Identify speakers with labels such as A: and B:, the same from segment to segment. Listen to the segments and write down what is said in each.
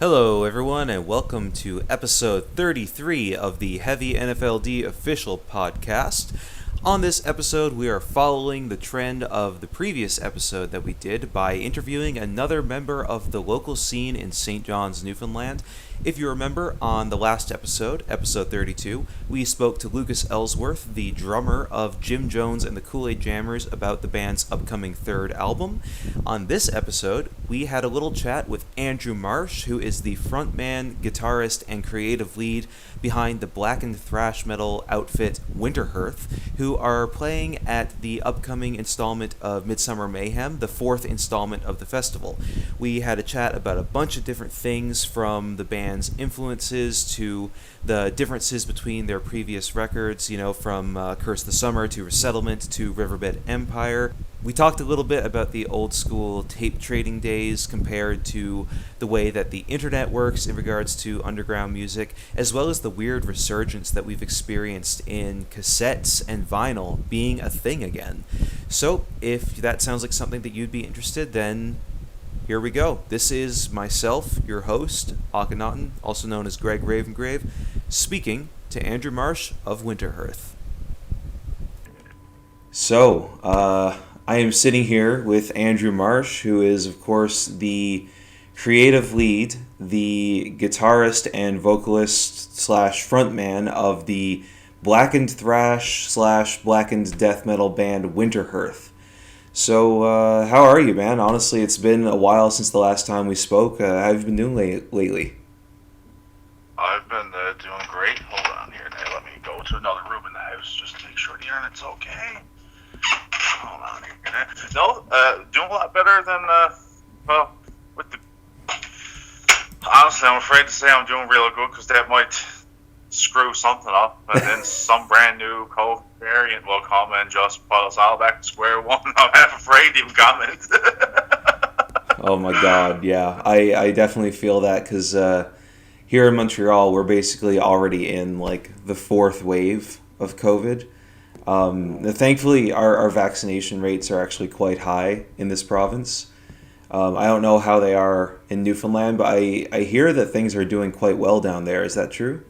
A: Hello, everyone, and welcome to episode 33 of the Heavy NFLD official podcast. On this episode, we are following the trend of the previous episode that we did by interviewing another member of the local scene in St. John's, Newfoundland. If you remember, on the last episode, episode 32, we spoke to Lucas Ellsworth, the drummer of Jim Jones and the Kool-Aid Jammers, about the band's upcoming third album. On this episode, we had a little chat with Andrew Marsh, who is the frontman, guitarist, and creative lead behind the blackened thrash metal outfit Winterhearth, who are playing at the upcoming installment of Midsummer Mayhem, the fourth installment of the festival. We had a chat about a bunch of different things, from the band's influences to the differences between their previous records, from Curse the Summer to Resettlement to Riverbed Empire. We talked a little bit about the old school tape trading days compared to the way that the internet works in regards to underground music, as well as the weird resurgence that we've experienced in cassettes and vinyl being a thing again. So, if that sounds like something that you'd be interested, then here we go. This is myself, your host, Akhenaten, also known as Greg Ravengrave, speaking to Andrew Marsh of Winterhearth. So, I am sitting here with Andrew Marsh, who is, of course, the creative lead, the guitarist and vocalist slash frontman of the blackened thrash slash blackened death metal band Winterhearth. So, how are you, man? Honestly, it's been a while since the last time we spoke. How have you been doing lately?
B: I've been doing great. Hold on here. Now let me go to another room in the house just to make sure the internet's okay. Hold on here. No, doing a lot better than, with the... Honestly, I'm afraid to say I'm doing real good because that might screw something up, and then some brand new COVID variant will come and just put us all back to square one. I'm half afraid to even comment.
A: Oh my god, yeah. I definitely feel that because here in Montreal, we're basically already in the fourth wave of COVID. Thankfully, our vaccination rates are actually quite high in this province. I don't know how they are in Newfoundland, but I hear that things are doing quite well down there. Is that true?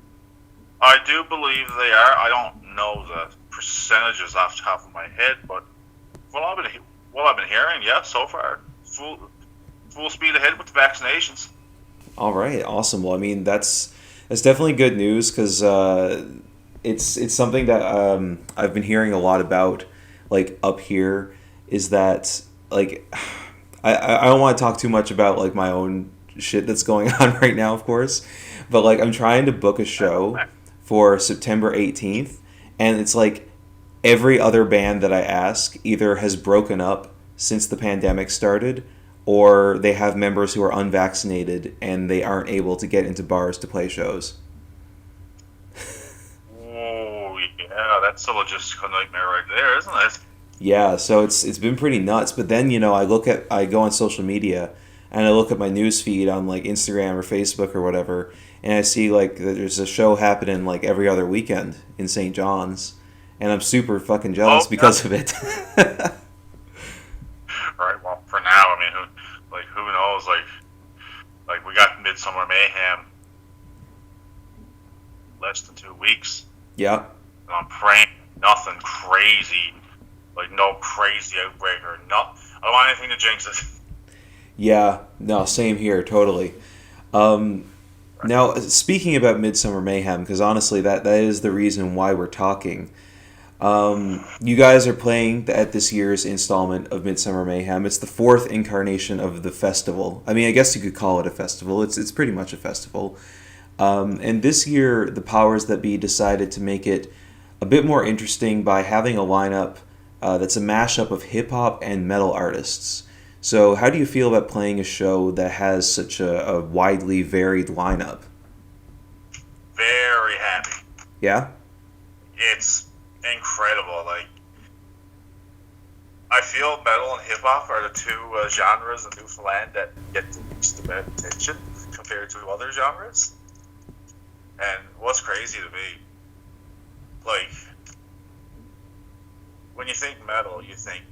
B: I do believe they are. I don't know the percentages off the top of my head, but what I've been hearing, yeah, so far, full speed ahead with the vaccinations.
A: All right, awesome. Well, I mean, that's definitely good news because it's something that I've been hearing a lot about, up here, is that I don't want to talk too much about my own shit that's going on right now, of course, but I'm trying to book a show for September 18th, and it's every other band that I ask either has broken up since the pandemic started, or they have members who are unvaccinated and they aren't able to get into bars to play shows.
B: Oh, yeah, that's a logistical nightmare right there, isn't it?
A: Yeah, so it's been pretty nuts, but then, I go on social media and I look at my news feed on Instagram or Facebook or whatever, and I see that there's a show happening every other weekend in St. John's, and I'm super fucking jealous because of it.
B: Right. Well, for now, I mean, who knows? We got Midsummer Mayhem less than 2 weeks.
A: Yeah.
B: And I'm praying nothing crazy, no crazy outbreak or not. I don't want anything to jinx it.
A: Yeah. No, same here. Totally. Now, speaking about Midsummer Mayhem, because honestly, that is the reason why we're talking. You guys are playing at this year's installment of Midsummer Mayhem. It's the fourth incarnation of the festival. I mean, I guess you could call it a festival. It's pretty much a festival. And this year, the powers that be decided to make it a bit more interesting by having a lineup that's a mashup of hip-hop and metal artists. So how do you feel about playing a show that has such a widely varied lineup?
B: Very happy.
A: Yeah?
B: It's incredible. I feel metal and hip-hop are the two genres in Newfoundland that get the least amount of attention compared to other genres. And what's crazy to me, when you think metal, you think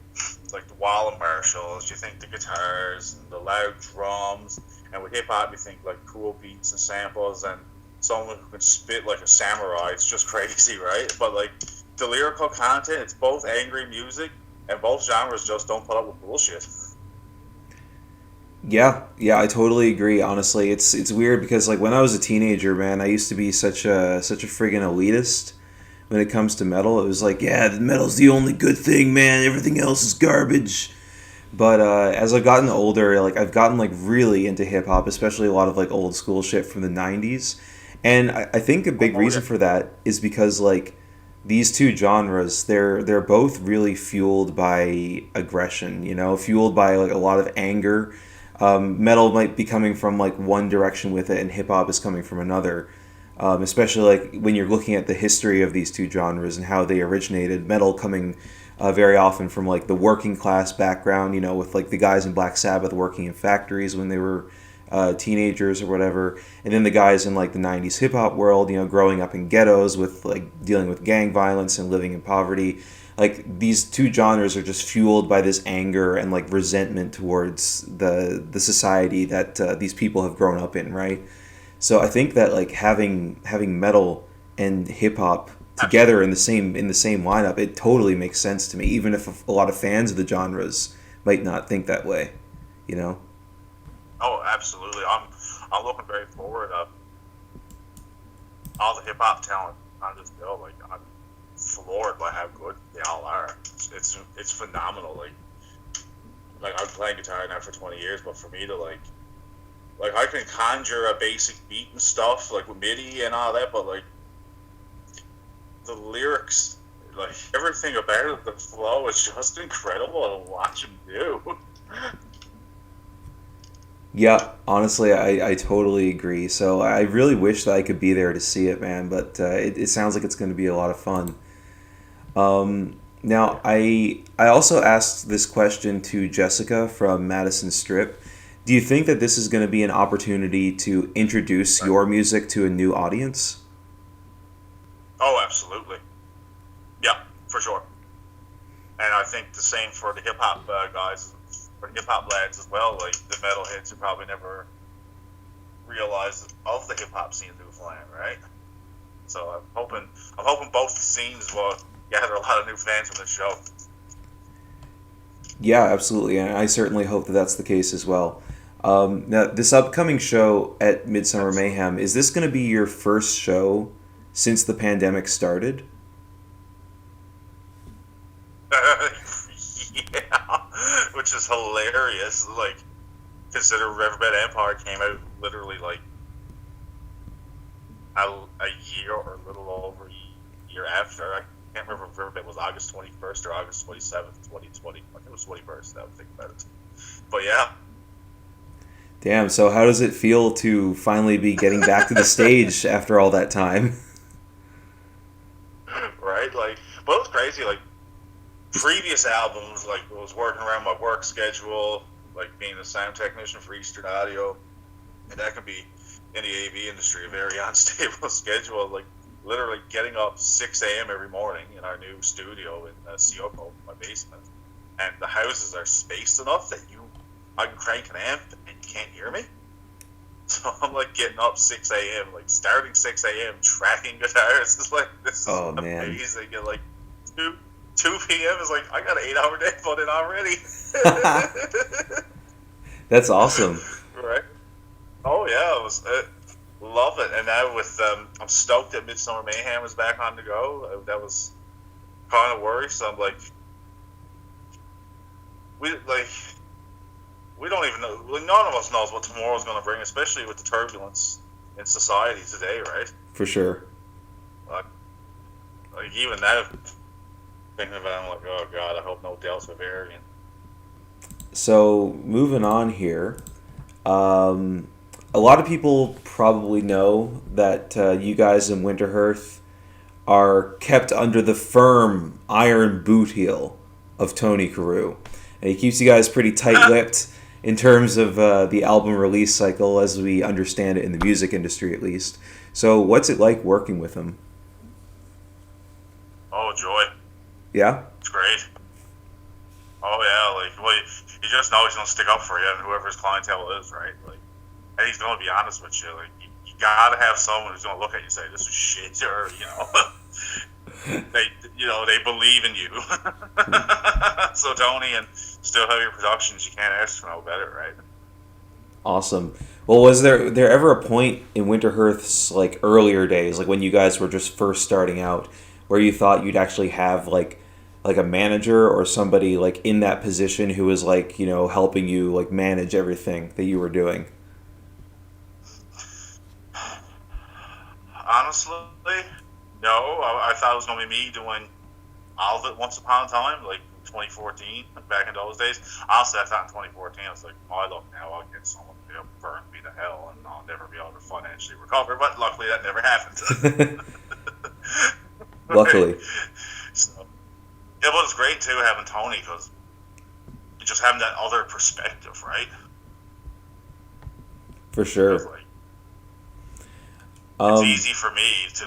B: the wall of Marshalls, you think the guitars and the loud drums, And with hip hop, you think like cool beats and samples and someone who can spit like a samurai. It's just crazy, right? But like the lyrical content, it's both angry music, and both genres just don't put up with bullshit.
A: Yeah, I totally agree. Honestly, it's weird because like when I was a teenager, man, I used to be such a friggin' elitist when it comes to metal. It was like, yeah, the metal's the only good thing, man. Everything else is garbage. But as I've gotten older, like I've gotten like really into hip hop, especially a lot of like old school shit from the '90s, and I think a big reason for that is because like these two genres, they're both really fueled by aggression, you know, fueled by like a lot of anger. Metal might be coming from like one direction with it, and hip hop is coming from another. Especially like when you're looking at the history of these two genres and how they originated. Metal coming very often from like the working class background, you know, with like the guys in Black Sabbath working in factories when they were teenagers or whatever, and then the guys in like the '90s hip hop world, you know, growing up in ghettos with like dealing with gang violence and living in poverty. Like these two genres are just fueled by this anger and like resentment towards the society that these people have grown up in, right? So I think that like having metal and hip hop together in the same lineup, it totally makes sense to me, even if a lot of fans of the genres might not think that way, you know.
B: Oh, absolutely. I'm looking very forward to all the hip hop talent on this bill. Like I'm floored by how good they all are. It's phenomenal. Like I've been playing guitar now for 20 years, but for me to like I can conjure a basic beat and stuff like with MIDI and all that, but like the lyrics, like everything about it, the flow is just incredible to watch him do.
A: Yeah, honestly, I totally agree. So I really wish that I could be there to see it, man. But it sounds like it's going to be a lot of fun. Now, I also asked this question to Jessica from Madison Strip. Do you think that this is going to be an opportunity to introduce your music to a new audience?
B: Oh, absolutely. Yeah, for sure. And I think the same for the hip hop guys, for the hip hop lads as well. Like the metalheads who probably never realized of the hip hop scene in Newfoundland, right? So I'm hoping both scenes will gather a lot of new fans from the show.
A: Yeah, absolutely, and I certainly hope that that's the case as well. Now, this upcoming show at Midsummer Mayhem, is this going to be your first show since the pandemic started?
B: Yeah, which is hilarious. Like, consider Riverbed Empire came out literally like a year or a little over a year after. I can't remember if Riverbed was August 21st or August 27th, 2020. I think it was 21st. I would think about it. But yeah.
A: Damn, so how does it feel to finally be getting back to the stage after all that time?
B: Right? Like, but it was crazy. Like, previous albums, like, I was working around my work schedule, like being a sound technician for Eastern Audio, and that can be, in the AV industry, a very unstable schedule. Like, literally getting up 6 a.m. every morning in our new studio in Sioko, my basement, and the houses are spaced enough that I can crank an amp and you can't hear me. So I'm like getting up 6 a.m., like starting 6 a.m., tracking guitars. It's like, this is amazing. And like 2 p.m. is like, I got an 8-hour day put in already.
A: That's awesome.
B: Right? Oh yeah, love it. And now with I'm stoked that Midsummer Mayhem is back on the go. That was kind of worrisome. Like we don't even know. None of us knows what tomorrow's going to bring, especially with the turbulence in society today, right?
A: For sure.
B: Like even now, thinking about it, I'm like, oh god, I hope no Delta variant.
A: So moving on here, a lot of people probably know that you guys in Winterhearth are kept under the firm iron boot heel of Tony Carew. And he keeps you guys pretty tight-lipped in terms of the album release cycle, as we understand it in the music industry, at least. So what's it like working with him?
B: Oh, joy.
A: Yeah?
B: It's great. Oh, yeah. Like, well, you just know he's going to stick up for you and whoever his clientele is, right? Like, and he's going to be honest with you. Like, you got to have someone who's going to look at you and say, "This is shit," or they believe in you. So Tony and Still Heavy Productions, you can't ask for no better, right?
A: Awesome. Well, was there ever a point in Winterhearth's like earlier days, like when you guys were just first starting out, where you thought you'd actually have like a manager or somebody like in that position who was like, helping you like manage everything that you were doing?
B: Honestly, no. I thought it was going to be me doing all of it once upon a time, like 2014, back in those days. Honestly, I thought in 2014, I was like, oh, look, now I'll get someone to burn me to hell and I'll never be able to financially recover. But luckily, that never happened.
A: Luckily.
B: So, it was great, too, having Tony, because just having that other perspective, right?
A: For sure.
B: It's easy for me to,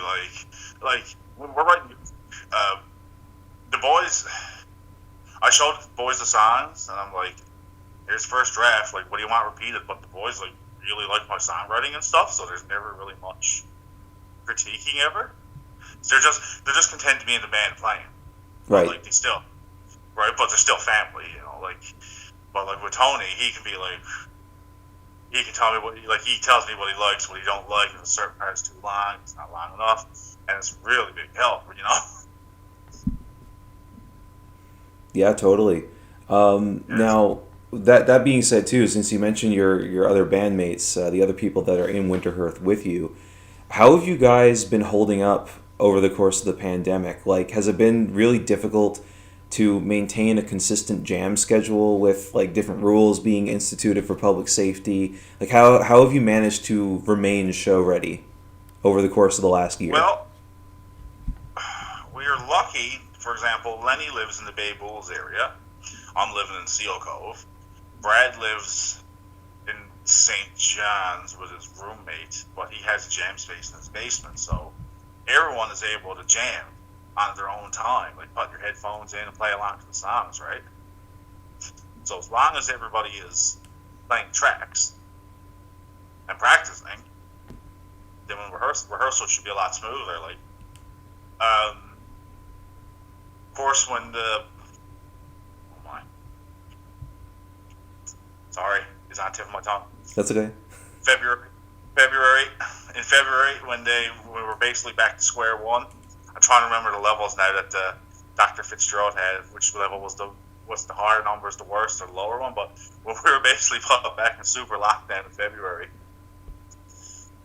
B: when we're writing, the boys, I showed the boys the songs, and I'm like, here's first draft, like, what do you want repeated? But the boys, like, really like my songwriting and stuff, so there's never really much critiquing ever. So they're just content to be in the band playing.
A: Right.
B: Like, but they're still family, but like with Tony, he can be like, he can tell me he tells me what he likes, what he don't like, if a certain part's too long, it's not long enough, and it's really big help,
A: Yeah, totally. Now, that being said too, since you mentioned your other bandmates, the other people that are in Winterhearth with you, how have you guys been holding up over the course of the pandemic? Like, has it been really difficult to maintain a consistent jam schedule with like different rules being instituted for public safety? Like, how have you managed to remain show ready over the course of the last year?
B: Well, we are lucky. For example, Lenny lives in the Bay Bulls area. I'm living in Seal Cove. Brad lives in St. John's with his roommate, but he has a jam space in his basement, so everyone is able to jam on their own time. Like, put your headphones in and play along to the songs, right? So as long as everybody is playing tracks and practicing, then when rehearsal should be a lot smoother. Like, of course, when sorry, it's on the tip of my tongue.
A: That's okay.
B: In February, when we were basically back to square one. I'm trying to remember the levels now that Dr. Fitzgerald had, which level was the higher number is the worst or the lower one, but when we were basically put back in super lockdown in February,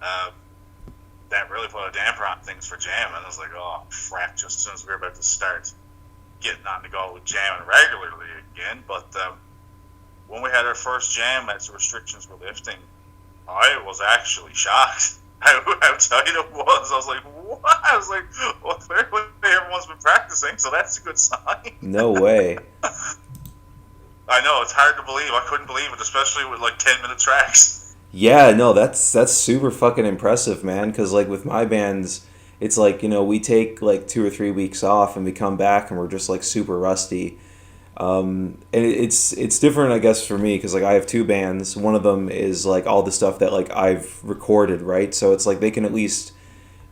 B: that really put a damper on things for jamming. I was like, oh crap, just as soon as we were about to start getting on the go with jamming regularly again. But when we had our first jam as the restrictions were lifting, I was actually shocked how tight it was. I was like, what? I was like, well, clearly everyone's been practicing, so that's a good sign.
A: No way.
B: I know, it's hard to believe. I couldn't believe it, especially with like 10-minute tracks.
A: Yeah, no, that's super fucking impressive, man, because like with my bands, it's like, we take like 2 or 3 weeks off and we come back and we're just like super rusty. And it's different, I guess, for me, because like I have 2 bands. One of them is like all the stuff that like I've recorded, right? So it's like they can at least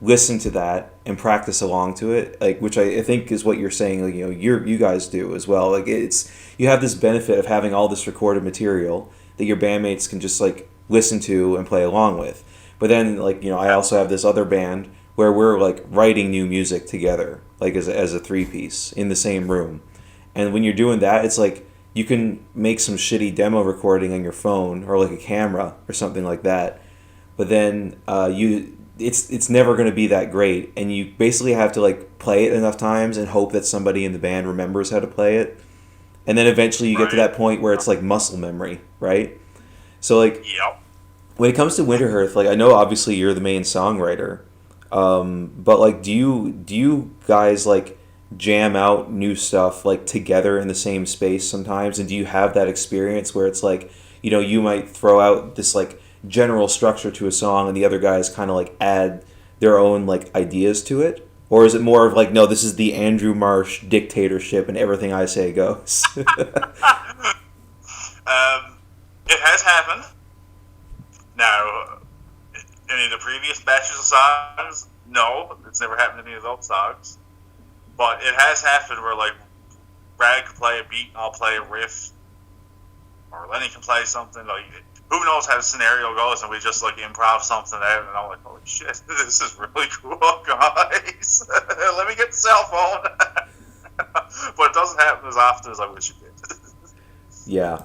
A: listen to that and practice along to it, like, which I think is what you're saying, like, you guys do as well. Like, you have this benefit of having all this recorded material that your bandmates can just like listen to and play along with. But then like, I also have this other band where we're like writing new music together, like as a 3-piece in the same room. And when you're doing that, it's like you can make some shitty demo recording on your phone or like a camera or something like that. But then it's never going to be that great, and you basically have to like play it enough times and hope that somebody in the band remembers how to play it. And then eventually you get to that point where it's like muscle memory, right? So like,
B: yep.
A: When it comes to Winterhearth, like I know obviously you're the main songwriter, but like do you guys like jam out new stuff like together in the same space sometimes? And do you have that experience where it's like, you might throw out this like general structure to a song and the other guys kind of like add their own like ideas to it? Or is it more of like, no, this is the Andrew Marsh dictatorship and everything I say goes?
B: It has happened. Now, any of the previous batches of songs, no, it's never happened to any of those songs. But it has happened where, like, Brad can play a beat and I'll play a riff, or Lenny can play something. Like, who knows how the scenario goes, and we just, like, improv something out, and I'm like, holy shit, this is really cool, guys. Let me get the cell phone. But it doesn't happen as often as I wish it did.
A: Yeah.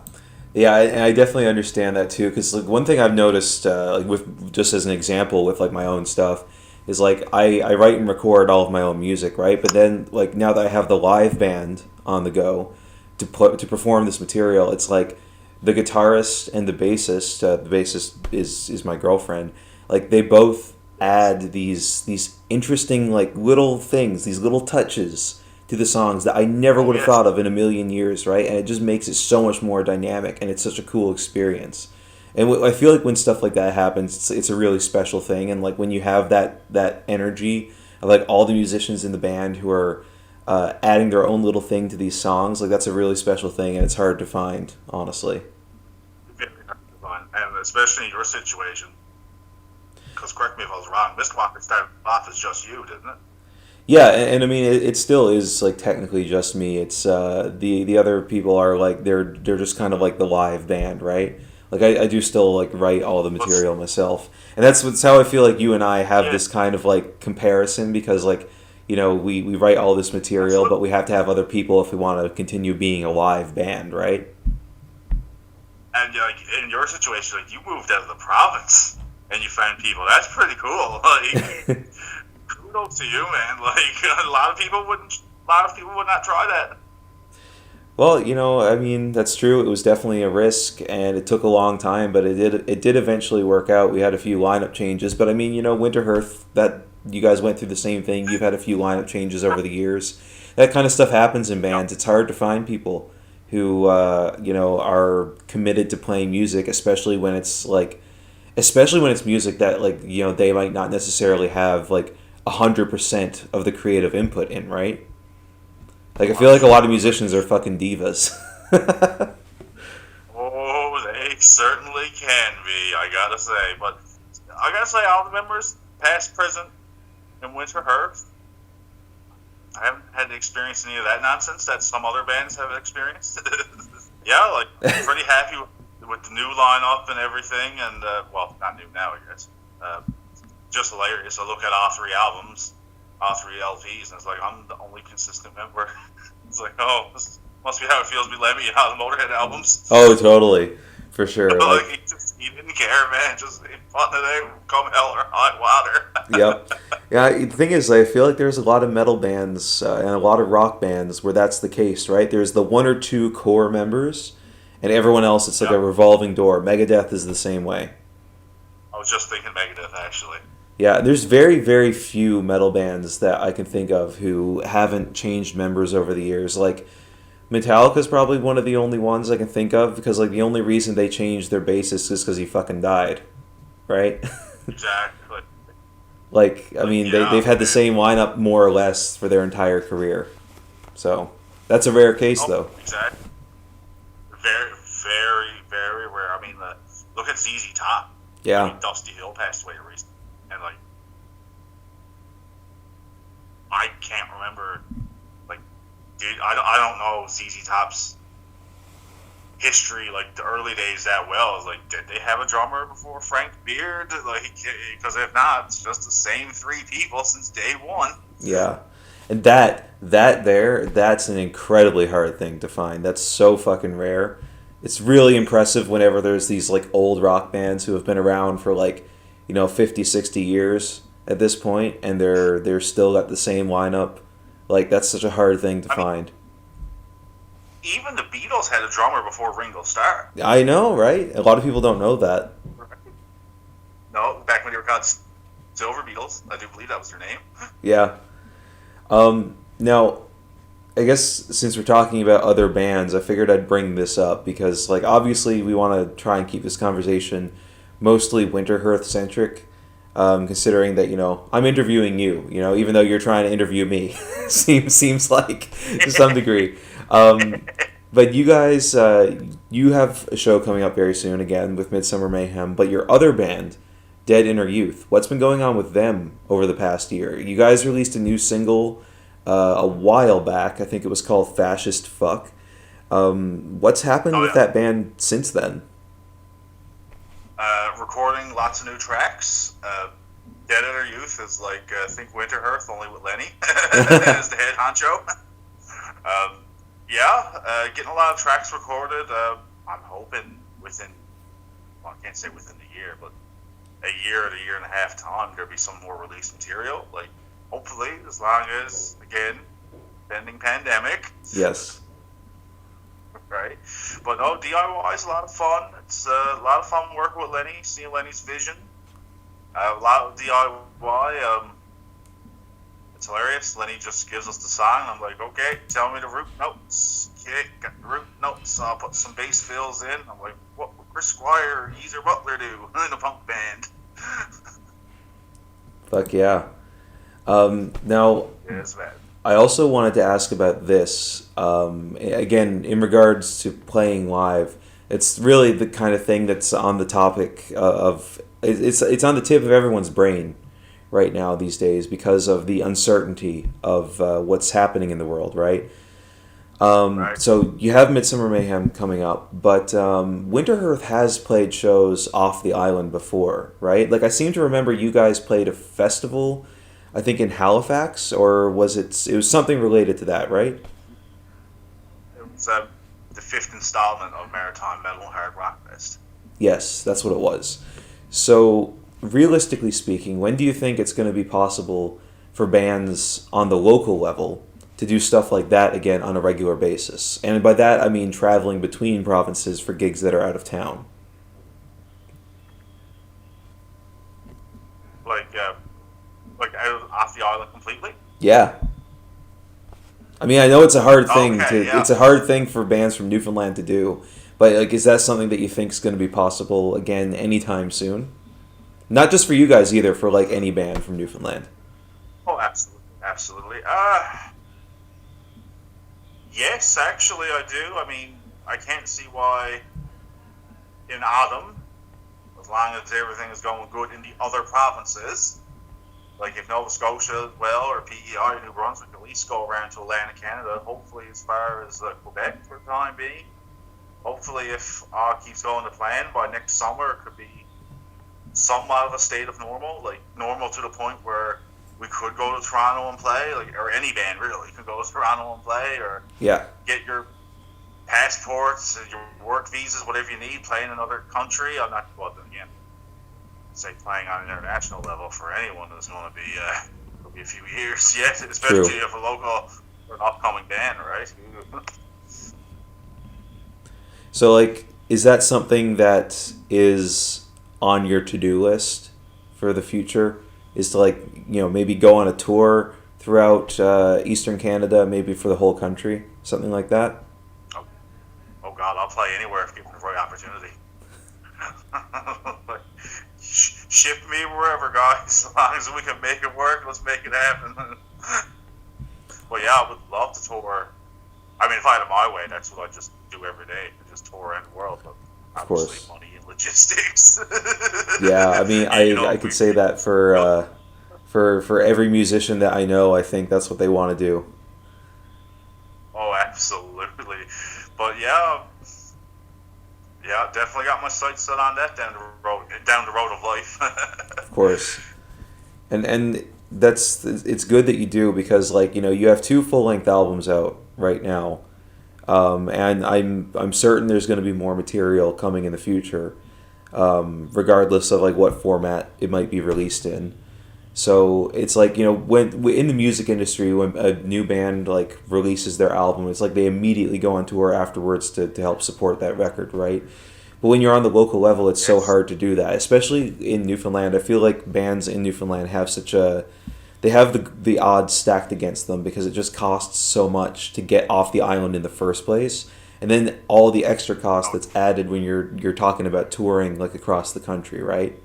A: Yeah, and I definitely understand that too, because like one thing I've noticed, like with just as an example with like my own stuff, is like I write and record all of my own music, right? But then like now that I have the live band on the go to perform this material, it's like the guitarist and the bassist is my girlfriend. Like they both add these interesting like little things, these little touches to the songs that I never would have thought of in a million years, right? And it just makes it so much more dynamic, and it's such a cool experience. And I feel like when stuff like that happens, it's a really special thing. And like when you have that energy of like all the musicians in the band who are adding their own little thing to these songs, like that's a really special thing, and it's hard to find, honestly.
B: Very hard to find, and especially in your situation. Because correct me if I was wrong, Midsommar started off as just you, didn't it?
A: Yeah, and I mean it still is like technically just me. It's the other people are like they're just kind of like the live band, right? Like I do still like write all the material myself, and that's how I feel like you and I have this kind of like comparison, because like you know we write all this material, but we have to have other people if we want to continue being a live band, right?
B: And like in your situation, like you moved out of the province and you found people. That's pretty cool. Like. Kudos to you, man. Like a lot of people would not try that.
A: Well, you know, I mean, that's true. It was definitely a risk, and it took a long time, but it did eventually work out. We had a few lineup changes, but I mean, you know, Winterhearth, that you guys went through the same thing. You've had a few lineup changes over the years. That kind of stuff happens in bands. It's hard to find people who you know are committed to playing music, especially when it's music that like you know they might not necessarily have like 100% of the creative input in, right? Like I feel like a lot of musicians are fucking divas.
B: Oh, they certainly can be, I gotta say. But I gotta say, all the members, past, present, and Winterhearth, I haven't had to experience any of that nonsense that some other bands have experienced. Yeah, like I'm pretty happy with the new lineup and everything, and well, not new now, I guess. Just hilarious. I look at all three albums, all three LPs, and it's like I'm the only consistent member. It's like, oh, this must be how it feels to be Lemmy on the Motorhead albums.
A: Oh, totally, for sure.
B: Like he didn't care, man. Just fun today, come hell or hot water.
A: Yep. Yeah. The thing is, I feel like there's a lot of metal bands and a lot of rock bands where that's the case, right? There's the one or two core members, and everyone else, it's like a revolving door. Megadeth is the same way.
B: I was just thinking Megadeth, actually.
A: Yeah, there's very, very few metal bands that I can think of who haven't changed members over the years. Like, Metallica's probably one of the only ones I can think of, because, like, the only reason they changed their bassist is because he fucking died, right?
B: Exactly.
A: Like, I mean, they've had the same lineup, more or less, for their entire career. So, that's a rare case, though.
B: Exactly. Very, very, very rare. I mean, look at ZZ Top.
A: Yeah.
B: I mean, Dusty Hill passed away recently. And, like, I can't remember, like, dude, I don't know ZZ Top's history, like, the early days that well. It's like, did they have a drummer before Frank Beard? Like, because if not, it's just the same three people since day one.
A: Yeah. And that's an incredibly hard thing to find. That's so fucking rare. It's really impressive whenever there's these, like, old rock bands who have been around for, like, you know, 50, 60 years at this point, and they're still got the same lineup. Like, that's such a hard thing to find.
B: Even the Beatles had a drummer before Ringo Starr.
A: I know, right? A lot of people don't know that.
B: No, back when they were called Silver Beatles. I do believe that was their name.
A: Yeah. Now, I guess since we're talking about other bands, I figured I'd bring this up because, like, obviously we want to try and keep this conversation mostly Winterhearth centric, considering that, you know, I'm interviewing you, you know, even though you're trying to interview me, seems like, to some degree. But you guys, you have a show coming up very soon again with Midsummer Mayhem. But your other band, Dead Inner Youth, what's been going on with them over the past year? You guys released a new single a while back. I think it was called Fascist Fuck. What's happened with that band since then?
B: Recording lots of new tracks. Dead Inner Youth is like, think Winterhearth, only with Lenny as the head honcho. Getting a lot of tracks recorded. I'm hoping within, well, I can't say within the year, but a year and a half time, there'll be some more released material. Like, hopefully, as long as, again, pending pandemic.
A: Yes.
B: Right? But no, DIY is a lot of fun. It's a lot of fun working with Lenny, seeing Lenny's vision. A lot of DIY. It's hilarious. Lenny just gives us the song. I'm like, okay, tell me the root notes. Okay, got the root notes. I'll put some bass fills in. I'm like, what would Chris Squire or Geezer Butler do in a punk band?
A: Fuck yeah. Now,
B: Yeah, it's bad.
A: I also wanted to ask about this. Again, in regards to playing live, it's really the kind of thing that's on the topic of... It's on the tip of everyone's brain right now these days because of the uncertainty of what's happening in the world, right?
B: Right.
A: So you have Midsummer Mayhem coming up, but Winterhearth has played shows off the island before, right? Like, I seem to remember you guys played a festival, I think in Halifax, or was it was something related to that, right?
B: It was the 5th installment of Maritime Metal Hard Rock Fest.
A: Yes, that's what it was. So, realistically speaking, when do you think it's going to be possible for bands on the local level to do stuff like that again on a regular basis? And by that, I mean traveling between provinces for gigs that are out of town.
B: Like out off the island completely?
A: Yeah. I mean, I know it's a hard thing
B: yeah.
A: It's a hard thing for bands from Newfoundland to do, but like, is that something that you think is going to be possible again anytime soon? Not just for you guys either, for like any band from Newfoundland.
B: Oh, absolutely. Yes, actually, I do. I mean, I can't see why in autumn, as long as everything is going good in the other provinces, like if Nova Scotia, well, or PEI, New Brunswick, at least go around to Atlantic Canada, hopefully as far as Quebec for the time being. Hopefully, if all keeps going to plan, by next summer, it could be somewhat of a state of normal, like normal to the point where we could go to Toronto and play, like, or any band really could go to Toronto and play, or get your passports, your work visas, whatever you need, play in another country. I'm not, well, again, say playing on an international level for anyone is going to be it'll be a few years yet, especially
A: True.
B: if a local or an upcoming band, right?
A: So, like, is that something that is on your to-do list for the future? Is to, like, you know, maybe go on a tour throughout Eastern Canada, maybe for the whole country, something like that?
B: Oh God, I'll play anywhere if given the right opportunity. Ship me wherever, guys. As long as we can make it work, let's make it happen. Well, yeah, I would love to tour. I mean, if I had it my way, that's what I'd just do every day. Just tour around the world. But obviously, money and logistics.
A: Yeah, I mean, I could say that for every musician that I know, I think that's what they want to do.
B: Oh, absolutely. But yeah, definitely got my sights set on that down the road of life.
A: Of course, and it's good that you do, because, like, you know, you have 2 full-length albums out right now, and I'm certain there's going to be more material coming in the future, regardless of like what format it might be released in. So it's like, you know, when in the music industry, when a new band like releases their album, it's like they immediately go on tour afterwards to help support that record, right? But when you're on the local level, it's so hard to do that, especially in Newfoundland. I feel like bands in Newfoundland have they have the odds stacked against them, because it just costs so much to get off the island in the first place, and then all the extra cost that's added when you're talking about touring like across the country, right?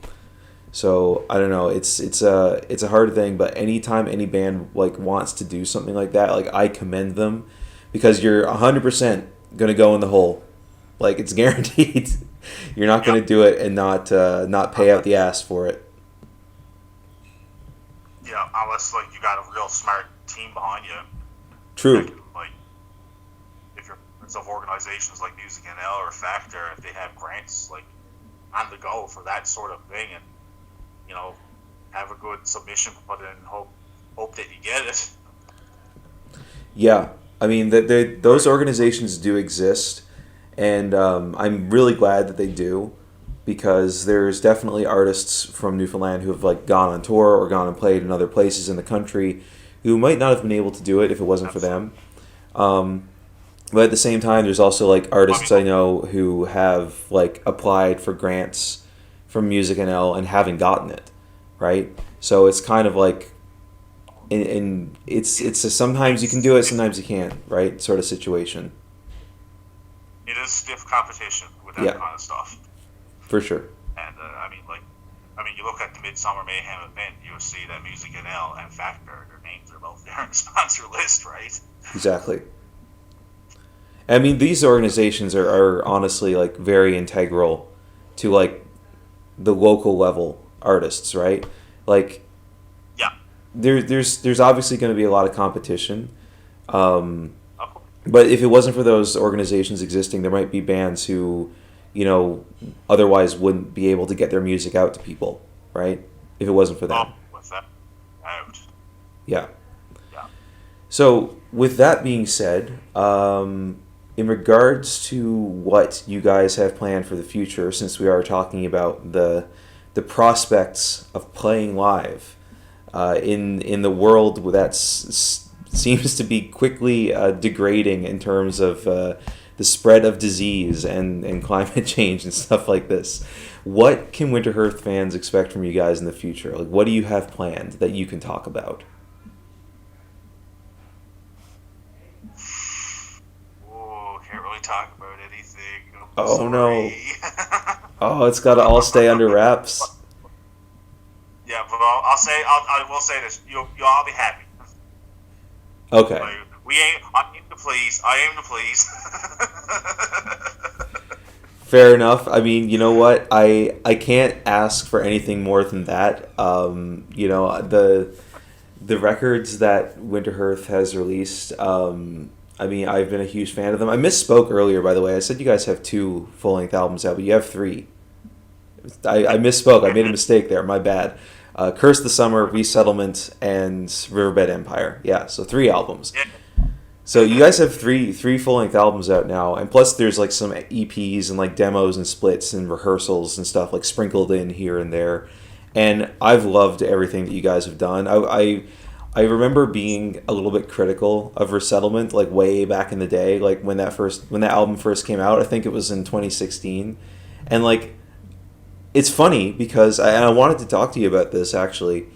A: So I don't know, it's a hard thing, but anytime any band like wants to do something like that, like, I commend them, because you're 100% going to go in the hole. Like, it's guaranteed. You're not going to do it and not pay out the ass for it.
B: Yeah, unless like you got a real smart team behind you.
A: True.
B: Like, if you're of organizations like Music NL or Factor, if they have grants like on the go for that sort of thing, and have a good submission put in, hope that you get it.
A: Yeah, I mean those organizations do exist, and I'm really glad that they do, because there's definitely artists from Newfoundland who have like gone on tour or gone and played in other places in the country who might not have been able to do it if it wasn't for them. But at the same time, there's also like artists I know who have like applied for grants from Music NL and haven't gotten it, right? So it's kind of like, and it's a sometimes you can do it, sometimes you can't, right? Sort of situation.
B: It is stiff competition with that kind of stuff.
A: For sure.
B: And you look at the Midsummer Mayhem event, you'll see that Music NL and Factor, their names are both there on the sponsor list, right?
A: Exactly. I mean, these organizations are honestly like very integral to like the local level artists, right? Like,
B: yeah,
A: there's obviously going to be a lot of competition, but if it wasn't for those organizations existing, there might be bands who, otherwise wouldn't be able to get their music out to people, right? If it wasn't for them.
B: With that out.
A: Yeah.
B: Yeah.
A: So with that being said, in regards to what you guys have planned for the future, since we are talking about the prospects of playing live in the world that seems to be quickly degrading in terms of the spread of disease and climate change and stuff like this, what can Winterhearth fans expect from you guys in the future? Like, what do you have planned that you can talk about?
B: Talk about anything.
A: Oh no! Oh, it's got to all stay under wraps.
B: Yeah, but I will say this: you'll all be happy.
A: Okay.
B: I aim to please.
A: Fair enough. I mean, you know what? I can't ask for anything more than that. The records that Winterhearth has released. I mean, I've been a huge fan of them. I misspoke earlier, by the way. I said you guys have 2 full-length albums out, but you have 3. I misspoke. I made a mistake there. My bad. Curse the Summer, Resettlement, and Riverbed Empire. Yeah, so 3 albums. So you guys have 3 full-length albums out now, and plus there's like some EPs and like demos and splits and rehearsals and stuff like sprinkled in here and there. And I've loved everything that you guys have done. I remember being a little bit critical of Resettlement, like way back in the day, like when that album first came out. I think it was in 2016, and like, it's funny because I wanted to talk to you about this actually.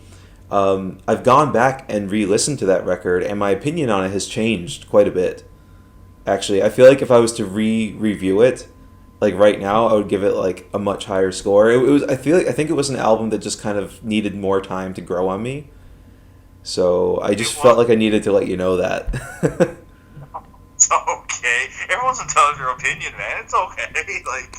A: I've gone back and re-listened to that record, and my opinion on it has changed quite a bit. Actually, I feel like if I was to review it, like right now, I would give it like a much higher score. I think it was an album that just kind of needed more time to grow on me. So I just felt like I needed to let you know that.
B: It's okay. Everyone's entitled to their opinion, man. It's okay. Like,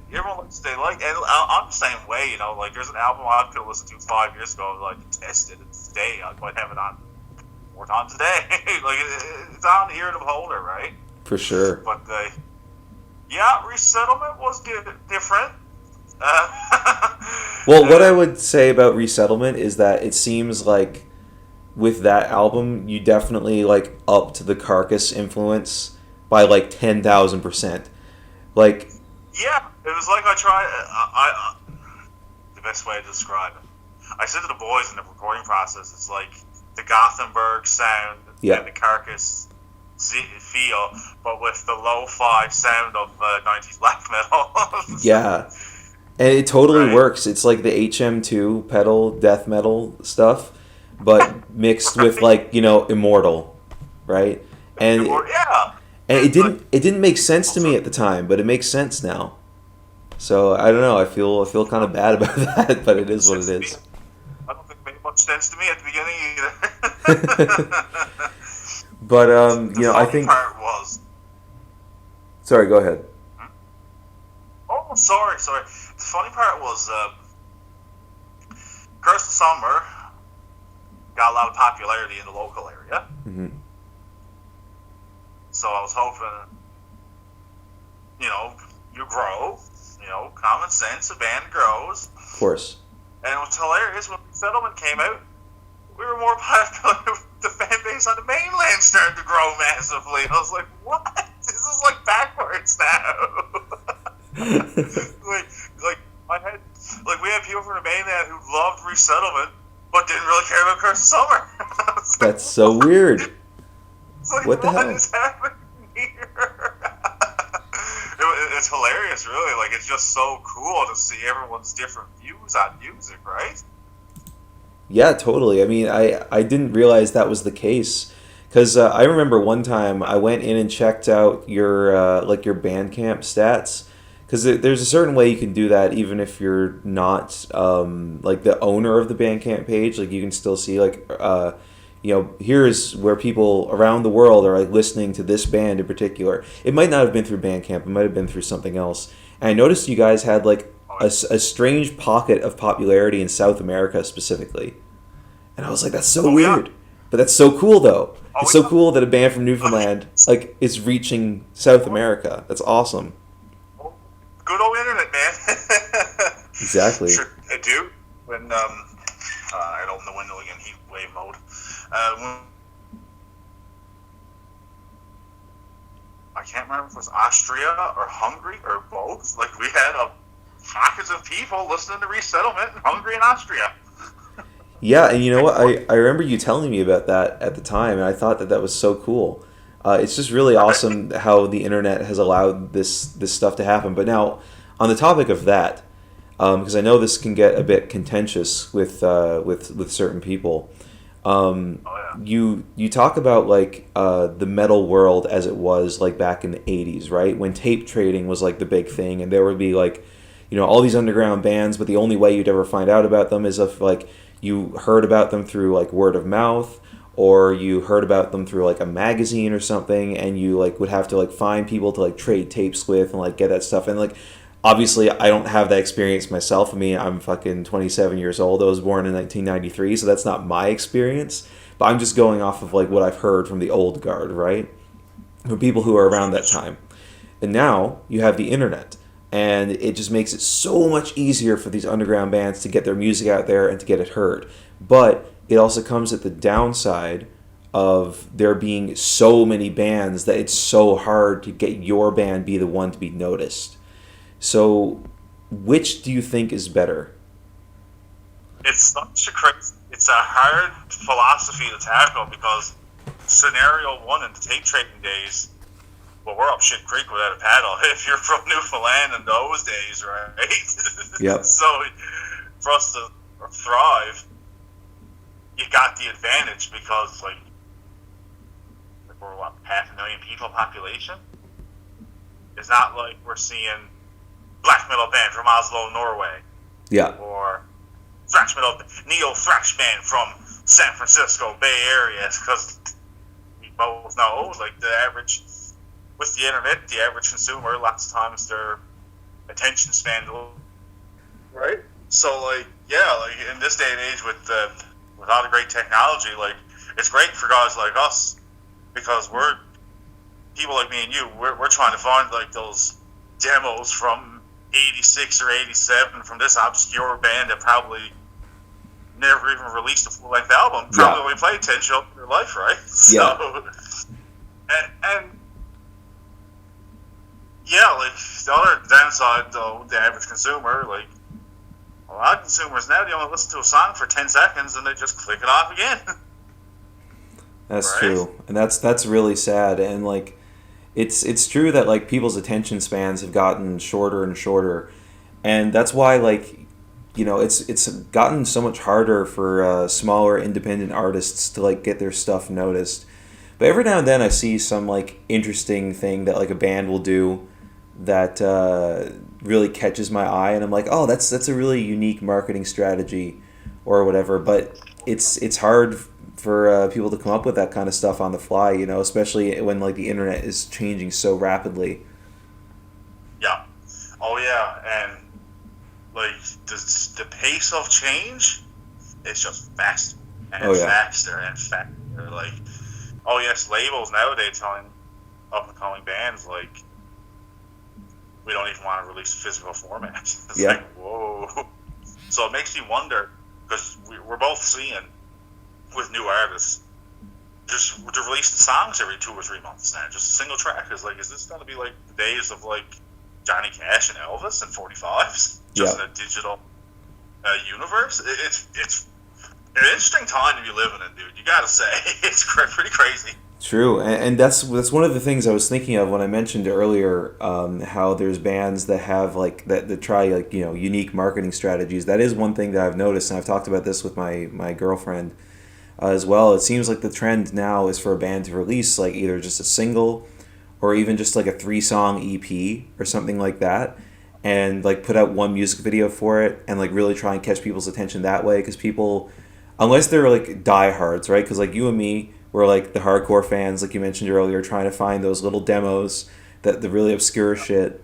B: everyone likes they like, and I'm the same way. Like there's an album I could listen to 5 years ago, like tested it today. I might have it on 4 times a day. Like it's on the ear of the beholder, right?
A: For sure.
B: But Resettlement was different.
A: Well, what I would say about Resettlement is that it seems like with that album, you definitely like upped the Carcass influence by like 10,000%. Like,
B: yeah, it was like I tried. The best way to describe it, I said to the boys in the recording process, it's like the Gothenburg sound and the Carcass feel, but with the lo-fi sound of 90s black metal.
A: Yeah. And it totally works. It's like the HM2 pedal death metal stuff, but mixed with like, Immortal, right? And and it didn't make sense to me at the time, but it makes sense now. So I don't know. I feel kind of bad about that, but it is what it is.
B: I don't think it made much sense to me at the beginning either.
A: But I think
B: part was
A: Sorry, go ahead.
B: Oh, sorry. The funny part was Curse of Summer got a lot of popularity in the local area.
A: Mm-hmm.
B: So I was hoping, you grow, common sense, a band grows.
A: Of course.
B: And it was hilarious when Settlement came out. We were more popular. The fan base on the mainland started to grow massively. I was like, what? This is like backwards now. like my head, like we had people from the mainland who loved Resettlement, but didn't really care about Curse of Summer.
A: That's so weird.
B: Like,
A: what the hell?
B: What is happening here? It's hilarious, really. Like, it's just so cool to see everyone's different views on music, right?
A: Yeah, totally. I mean, I didn't realize that was the case. Because I remember one time I went in and checked out your your Bandcamp stats. Because there's a certain way you can do that even if you're not the owner of the Bandcamp page. Like, you can still see here's where people around the world are listening to this band in particular. It might not have been through Bandcamp. It might have been through something else. And I noticed you guys had a strange pocket of popularity in South America specifically. And I was like, that's so weird. Yeah. But that's so cool, though. It's so cool that a band from Newfoundland is reaching South America. That's awesome.
B: Good old internet, man.
A: Exactly.
B: Sure, I do. When I open the window again, heat wave mode. I can't remember if it was Austria or Hungary or both. Like, we had pockets of people listening to Resettlement in Hungary and Austria.
A: Yeah, and you know what? I remember you telling me about that at the time, and I thought that was so cool. It's just really awesome how the internet has allowed this stuff to happen. But now, on the topic of that, because I know this can get a bit contentious with certain people. You talk about the metal world as it was back in the 80s, right? When tape trading was the big thing, and there would be all these underground bands, but the only way you'd ever find out about them is if you heard about them through word of mouth, or you heard about them through a magazine or something, and you would have to find people to trade tapes with and get that stuff. And obviously I don't have that experience myself. I mean, I'm fucking 27 years old. I was born in 1993, so that's not my experience. But I'm just going off of what I've heard from the old guard, right? From people who are around that time. And now you have the internet. And it just makes it so much easier for these underground bands to get their music out there and to get it heard. But it also comes at the downside of there being so many bands that it's so hard to get your band be the one to be noticed. So, which do you think is better?
B: It's it's a hard philosophy to tackle because scenario one in the tape trading days, well, we're up shit creek without a paddle. If you're from Newfoundland in those days, right?
A: Yep.
B: So, for us to thrive, you got the advantage because, we're 500,000 people population. It's not like we're seeing black metal band from Oslo, Norway.
A: Yeah.
B: Or thrash metal, neo thrash band from San Francisco Bay Area, because we both know, the average, with the internet, the average consumer, lots of times their attention span, right? So, in this day and age with all the great technology, it's great for guys like us, because we're people like me and you, we're trying to find those demos from 86 or 87 from this obscure band that probably never even released a full-length album. Probably only played 10 shows in their life, right?
A: Yeah.
B: So, and the other downside, though, the average consumer, a lot of consumers now, they only listen to a song for 10 seconds and they just click it off again.
A: That's
B: right?
A: true. And that's really sad. And it's true that people's attention spans have gotten shorter and shorter. And that's why it's gotten so much harder for smaller independent artists to get their stuff noticed. But every now and then I see some interesting thing that a band will do that really catches my eye, and I'm like, oh, that's a really unique marketing strategy or whatever. But it's hard for people to come up with that kind of stuff on the fly, especially when the internet is changing so rapidly.
B: Yeah. Oh yeah, and like the pace of change is just faster
A: Oh
B: and
A: yeah.
B: faster and faster. Like, oh yes, labels nowadays telling up and coming bands like we don't even want to release physical format. It's
A: Yeah.
B: like whoa. So it makes me wonder because we're both seeing with new artists just they're releasing songs every 2 or 3 months now, just a single track. Is like, is this going to be like the days of like Johnny Cash and Elvis and 45s, just
A: Yeah.
B: in a digital universe? It's an interesting time to be living in, dude. You gotta say, it's pretty crazy.
A: True, and that's one of the things I was thinking of when I mentioned earlier how there's bands that have like that try like unique marketing strategies. That is one thing that I've noticed, and I've talked about this with my girlfriend as well. It seems like the trend now is for a band to release like either just a single or even just like a 3-song EP or something like that, and like put out one music video for it and like really try and catch people's attention that way. Because people, unless they're like diehards, right? Because like you and me, we're like the hardcore fans, like you mentioned earlier, trying to find those little demos, that the really obscure shit.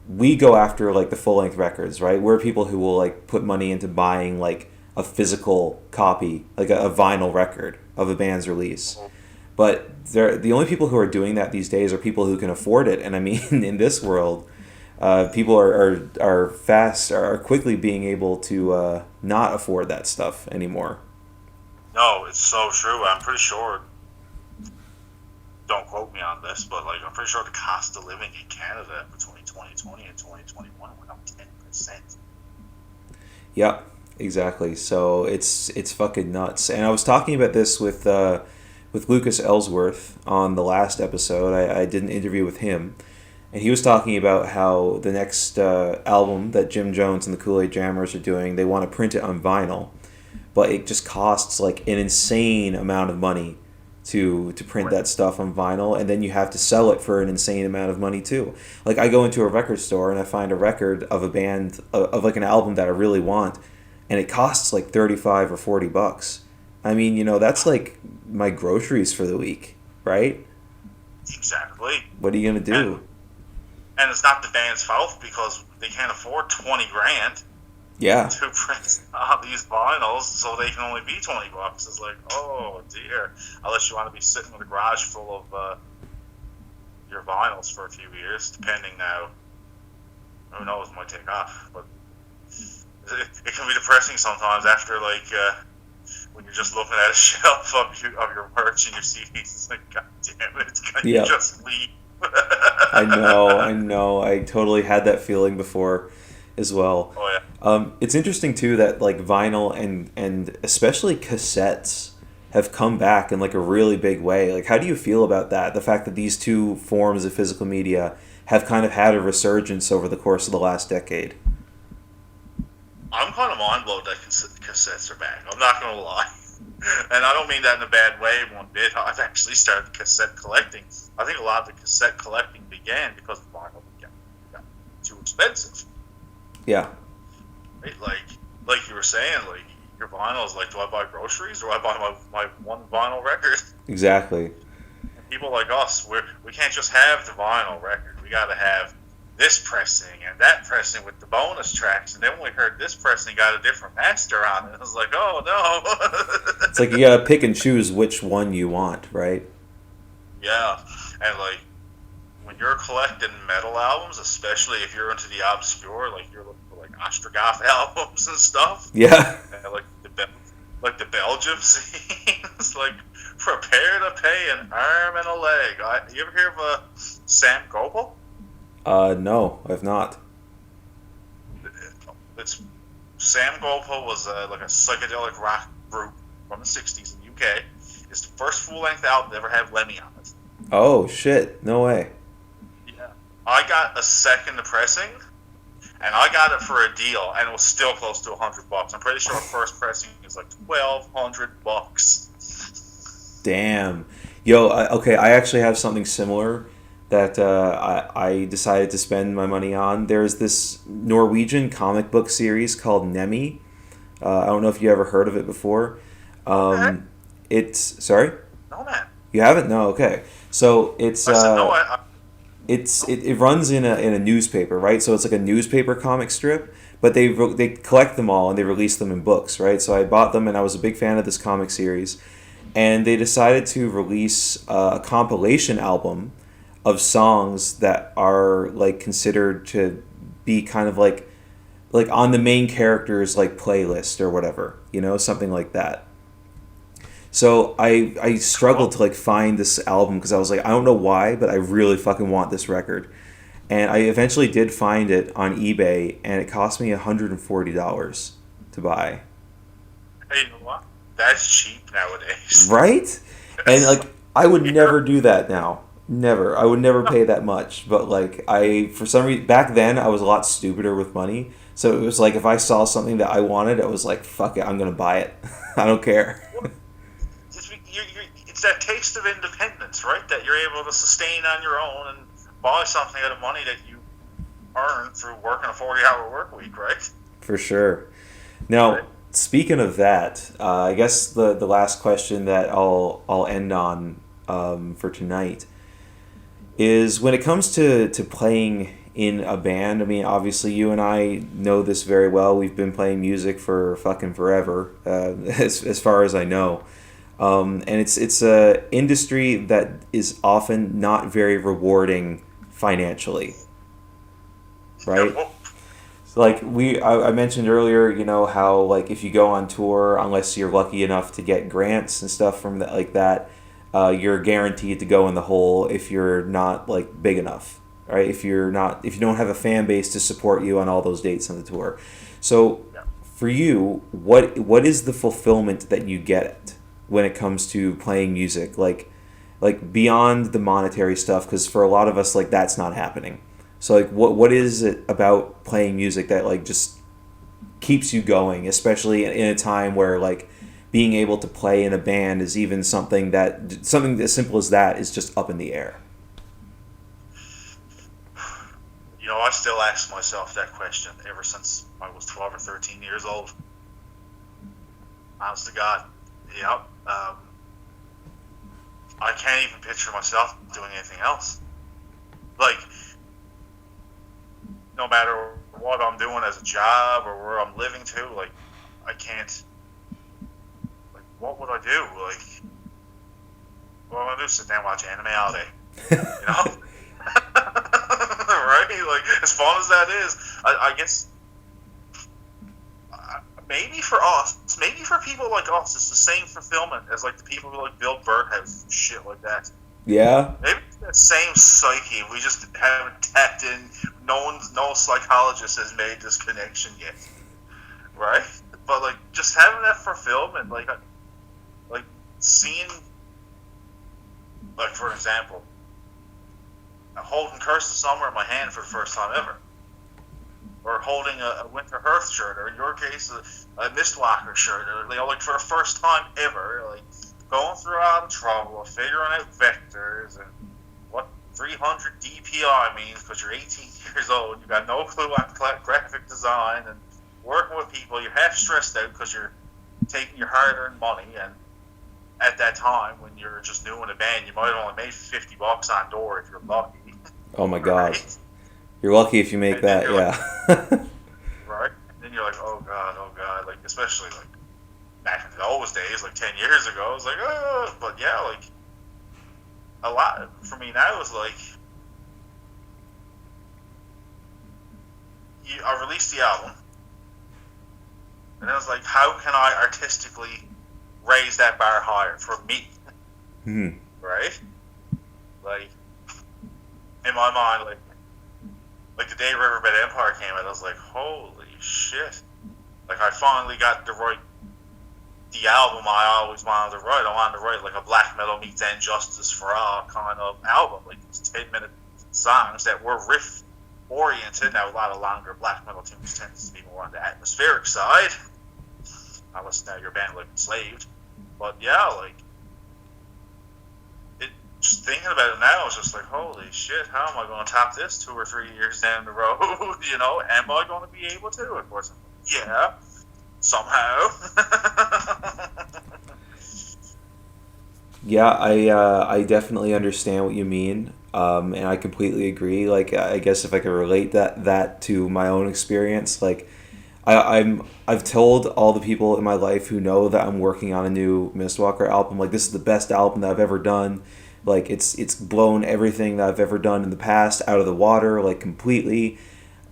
A: We go after like the full length records, right? We're people who will like put money into buying like a physical copy, like a vinyl record of a band's release. But the only people who are doing that these days are people who can afford it. And I mean, in this world, people are quickly being able to not afford that stuff anymore.
B: No, it's so true. I'm pretty sure. Don't quote me on this, but like I'm pretty sure the cost of living in Canada between 2020 and 2021 went up 10%.
A: Yeah, exactly. So it's fucking nuts. And I was talking about this with Lucas Ellsworth on the last episode. I did an interview with him, and he was talking about how the next album that Jim Jones and the Kool-Aid Jammers are doing, they want to print it on vinyl, but it just costs like an insane amount of money to print that stuff on vinyl, and then you have to sell it for an insane amount of money too. Like I go into a record store and I find a record of a band of like an album that I really want, and it costs like $35 or $40. I mean, that's like my groceries for the week, right?
B: Exactly.
A: What are you gonna do?
B: And it's not the band's fault because they can't afford 20 grand
A: Yeah.
B: to print all these vinyls, so they can only be $20. It's like, oh dear. Unless you want to be sitting in a garage full of your vinyls for a few years, depending now. Who knows, it might take off. But it can be depressing sometimes after, like, when you're just looking at a shelf of your merch and your CDs. It's like, God damn it, can you just leave?
A: I know. I totally had that feeling before as well.
B: Oh yeah.
A: It's interesting too that like vinyl and especially cassettes have come back in like a really big way. Like, how do you feel about that? The fact that these two forms of physical media have kind of had a resurgence over the course of the last decade.
B: I'm kind of mind blown that cassettes are back. I'm not gonna lie, and I don't mean that in a bad way one bit. I've actually started cassette collecting. I think a lot of the cassette collecting began because the vinyl got too expensive.
A: Yeah.
B: Right? Like you were saying, like your vinyl is like, do I buy groceries or do I buy my one vinyl record?
A: Exactly.
B: And people like us, we can't just have the vinyl record. We got to have this pressing and that pressing with the bonus tracks, and then when we heard this pressing got a different master on it, I was like, oh no.
A: It's like you gotta pick and choose which one you want, right?
B: Yeah, and like when you're collecting metal albums, especially if you're into the obscure, like you're looking for like Ostrogoth albums and stuff.
A: Yeah.
B: And like the Belgium scenes, like prepare to pay an arm and a leg. You ever hear of Sam Gopal?
A: No, I've not.
B: It's Sam Gopal was like a psychedelic rock group from the '60s in the UK. It's the first full-length album to ever have Lemmy on it.
A: Oh shit! No way.
B: Yeah, I got a second pressing, and I got it for a deal, and it was still close to $100. I'm pretty sure first pressing is like $1,200.
A: Damn. Yo, I actually have something similar that I decided to spend my money on. There's this Norwegian comic book series called Nemi. I don't know if you ever heard of it before. It's sorry.
B: No, man.
A: You haven't? No. Okay. So it's.
B: I said no.
A: it runs in a newspaper, right? So it's like a newspaper comic strip, but they collect them all and they release them in books, right? So I bought them and I was a big fan of this comic series, and they decided to release a compilation album of songs that are like considered to be kind of like on the main character's like playlist or whatever, something like that. So I struggled to like find this album because I was like, I don't know why, but I really fucking want this record. And I eventually did find it on eBay, and it cost me $140 to buy.
B: Hey, you know what? That's cheap nowadays.
A: Right? And like I would never do that now. Never. I would never pay that much. But like for some reason back then I was a lot stupider with money. So it was like if I saw something that I wanted, I was like, fuck it, I'm gonna buy it. I don't care.
B: It's that taste of independence, right? That you're able to sustain on your own and buy something out of money that you earn through working a 40-hour work week, right?
A: For sure. Now, speaking of that, I guess the last question that I'll end on for tonight is when it comes to playing in a band. I mean, obviously you and I know this very well. We've been playing music for fucking forever, as far as I know. And it's a industry that is often not very rewarding financially, right? So like I mentioned earlier, how like if you go on tour, unless you're lucky enough to get grants and stuff from that like that, you're guaranteed to go in the hole if you're not like big enough, right? If you don't have a fan base to support you on all those dates on the tour. So for you, what is the fulfillment that you get when it comes to playing music, like beyond the monetary stuff? Because for a lot of us, like that's not happening. So like what is it about playing music that like just keeps you going, especially in a time where like being able to play in a band is even something as simple as that is just up in the air?
B: I still ask myself that question ever since I was 12 or 13 years old. Honest to God. Yep. I can't even picture myself doing anything else. Like, no matter what I'm doing as a job or where I'm living to, like, I can't. Like, what would I do? Like, what am I do? Sit down and watch anime all day? Right? Like, as fun as that is, I guess. Maybe for us, maybe for people like us, it's the same fulfillment as like the people who like build birdhouses and shit like that.
A: Yeah.
B: Maybe it's that same psyche. We just haven't tapped in. No psychologist has made this connection yet, right? But like just having that fulfillment, like seeing, like for example, holding Curse of Summer in my hand for the first time ever. Or holding a Winterhearth shirt, or in your case, a Mistwalker shirt, or like for the first time ever, like going through all the trouble of figuring out vectors and what 300 DPI means because you're 18 years old, you got no clue on graphic design, and working with people, you're half stressed out because you're taking your hard-earned money, and at that time when you're just new in a band, you might have only made $50 on door if you're lucky.
A: Oh my God. Right? You're lucky if you make that, yeah.
B: Like, right? And then you're like, oh God. Like, especially, like, back in those days, like 10 years ago, I was like, oh. But, yeah, like, a lot, for me now, is like, I released the album, and I was like, how can I artistically raise that bar higher for me?
A: Mm-hmm.
B: Right? Like, in my mind, like the day Riverbed Empire came out, I was like, holy shit. Like, I finally got to write the album I always wanted to write. I wanted to write, like, a black metal meets And Justice for All kind of album. Like, these 10-minute songs that were riff-oriented. Now, a lot of longer black metal tunes tends to be more on the atmospheric side. Unless now your band, like, Enslaved. But, yeah, like, just thinking about it now, I was just like, holy shit, how am I going to top this 2 or 3 years down the road? Am I going to be able to? Of course, yeah, somehow.
A: Yeah, I definitely understand what you mean. and I completely agree. Like, I guess if I could relate that to my own experience, like, I've told all the people in my life who know that I'm working on a new Mistwalker album, like, this is the best album that I've ever done. Like, it's blown everything that I've ever done in the past out of the water, like, completely.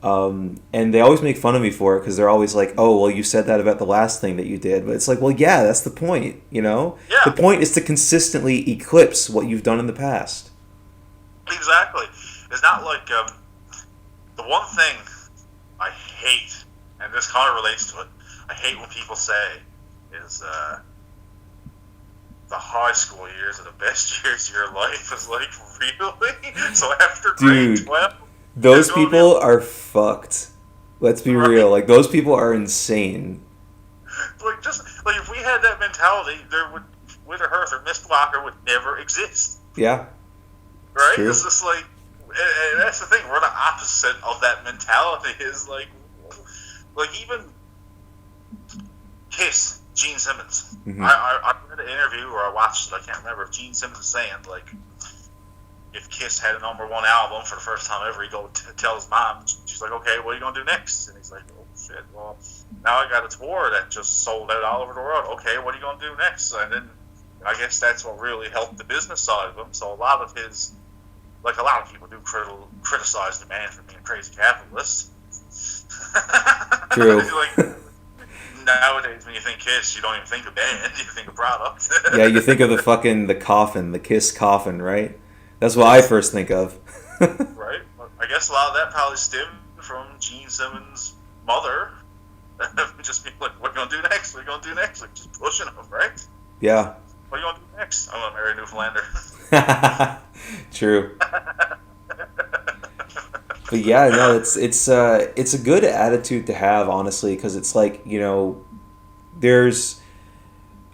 A: And they always make fun of me for it because they're always like, "Oh, well, you said that about the last thing that you did." But it's like, well, yeah, that's the point, you know?
B: Yeah.
A: The point is to consistently eclipse what you've done in the past.
B: Exactly. It's not like the one thing I hate, and this kind of relates to it. I hate when people say is the high school years are the best years of your life. Is like, really? So after grade 12,
A: those people are fucked. Let's be real. Like, those people are insane.
B: Like, just like if we had that mentality, there would Winterhearth or Mistwalker would never exist.
A: Yeah.
B: Right?
A: True.
B: It's just like, and that's the thing. We're the opposite of that mentality. Is like even Kiss, Gene Simmons.
A: Mm-hmm.
B: I read an interview or I watched it. I can't remember if Gene Simmons was saying like, if Kiss had a #1 album for the first time ever, he'd go tell his mom. She's like, "Okay, what are you gonna do next?" And he's like, "Oh shit, well, now I got a tour that just sold out all over the world. Okay, what are you gonna do next?" And then I guess that's what really helped the business side of him. So a lot of his, like a lot of people do criticize the man for being a crazy capitalist.
A: True.
B: Like, nowadays, when you think Kiss, you don't even think of band, you think of product.
A: Yeah, you think of the coffin, the Kiss coffin, right? That's what I first think of.
B: Right. I guess a lot of that probably stemmed from Gene Simmons' mother. Just being like, what are you going to do next? What are you going to do next? Like, just pushing them, right?
A: Yeah.
B: What are you going to do next? I'm going to marry a Newfoundlander.
A: True. But yeah, no, it's a good attitude to have, honestly, because it's like, you know, there's...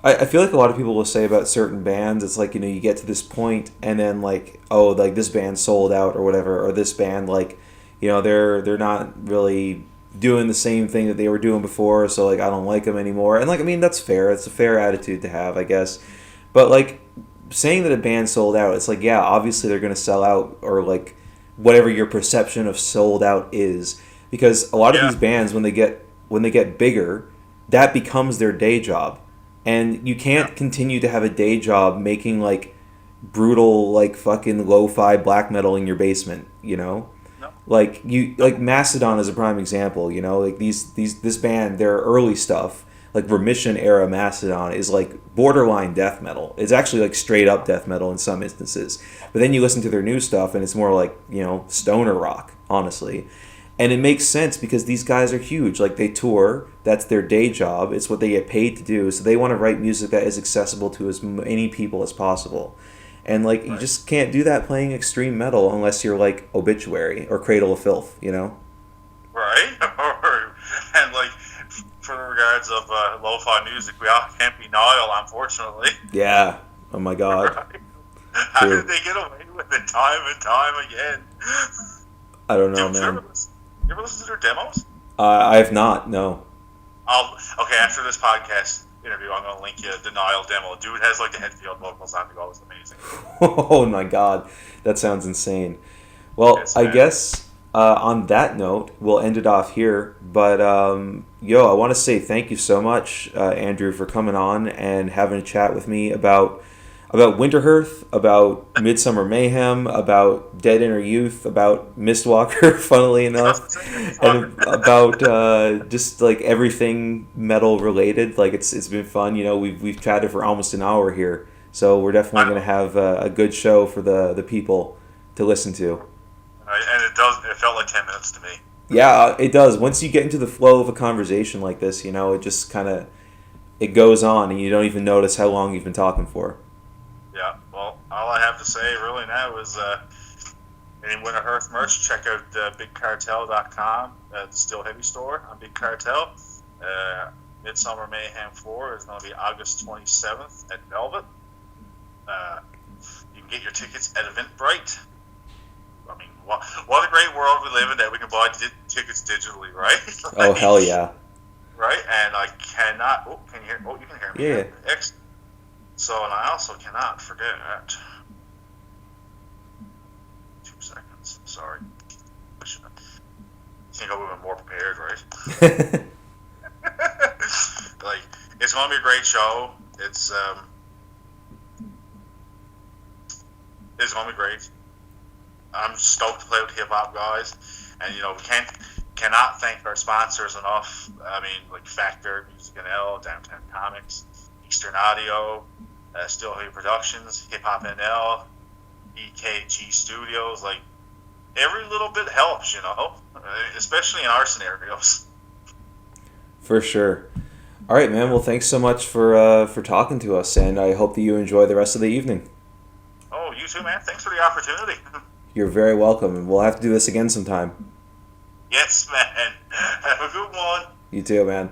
A: I feel like a lot of people will say about certain bands, it's like, you know, you get to this point and then like, oh, like this band sold out or whatever, or this band, like, you know, they're not really doing the same thing that they were doing before, so like I don't like them anymore. And like, I mean, that's fair. It's a fair attitude to have, I guess. But like saying that a band sold out, it's like, yeah, obviously they're going to sell out, or like whatever your perception of sold out is, because a lot of these bands, when they get bigger, that becomes their day job. And you can't continue to have a day job making, like, brutal, like, fucking lo-fi black metal in your basement, you know?
B: No.
A: Like, Mastodon is a prime example, you know? Like, this band, their early stuff, like, Remission era Mastodon is, like, borderline death metal. It's actually, like, straight-up death metal in some instances. But then you listen to their new stuff, and it's more like, you know, stoner rock, honestly. And it makes sense because these guys are huge. Like, they tour. That's their day job. It's what they get paid to do. So they want to write music that is accessible to as many people as possible. And, like, you just can't do that playing extreme metal unless you're, like, Obituary or Cradle of Filth, you know?
B: Right? And, like, for the regards of lo-fi music, we all can't be Nile, unfortunately.
A: Yeah. Oh, my God.
B: Right? How did they get away with it time and time again?
A: I don't know, man.
B: You ever listen to their demos?
A: I have not, no.
B: Okay, after this podcast interview, I'm going to link you the Nile demo. Dude has like the Hetfield vocals on it. It was amazing.
A: Oh my God. That sounds insane. Well,
B: Yes,
A: I
B: man.
A: guess on that note, we'll end it off here. But, I want to say thank you so much, Andrew, for coming on and having a chat with me about Winterhearth, about Midsummer Mayhem, about Dead Inner Youth, about Mistwalker, funnily enough, and about just like everything metal related. Like it's been fun. You know, we've chatted for almost an hour here, so we're definitely going to have a good show for the people to listen to.
B: And it felt like 10 minutes to me.
A: Yeah, it does. Once you get into the flow of a conversation like this, you know, it just kind of it goes on, and you don't even notice how long you've been talking for.
B: Yeah, well, all I have to say really now is any Winterhearth merch, check out bigcartel.com, the Still Heavy store on Big Cartel. Midsummer Mayhem IV is going to be August 27th at Velvet. You can get your tickets at Eventbrite. I mean, what a great world we live in that we can buy tickets digitally, right?
A: Oh, hell yeah.
B: Right? And I cannot... Oh, can you hear... Oh, you can hear me.
A: Yeah.
B: So, and I also cannot forget Like, it's going to be a great show. It's going to be great. I'm stoked to play with hip hop guys, and we cannot thank our sponsors enough. I mean, like Factor Music and L, Downtown Comics, Eastern Audio, Still Heavy Productions, Hip Hop NL, EKG Studios. Like, every little bit helps, especially in our scenarios.
A: For sure. All right, man. Well, thanks so much for talking to us, and I hope that you enjoy the rest of the evening.
B: Oh, you too, man. Thanks for the opportunity.
A: You're very welcome, and we'll have to do this again sometime.
B: Yes, man. Have a good one.
A: You too, man.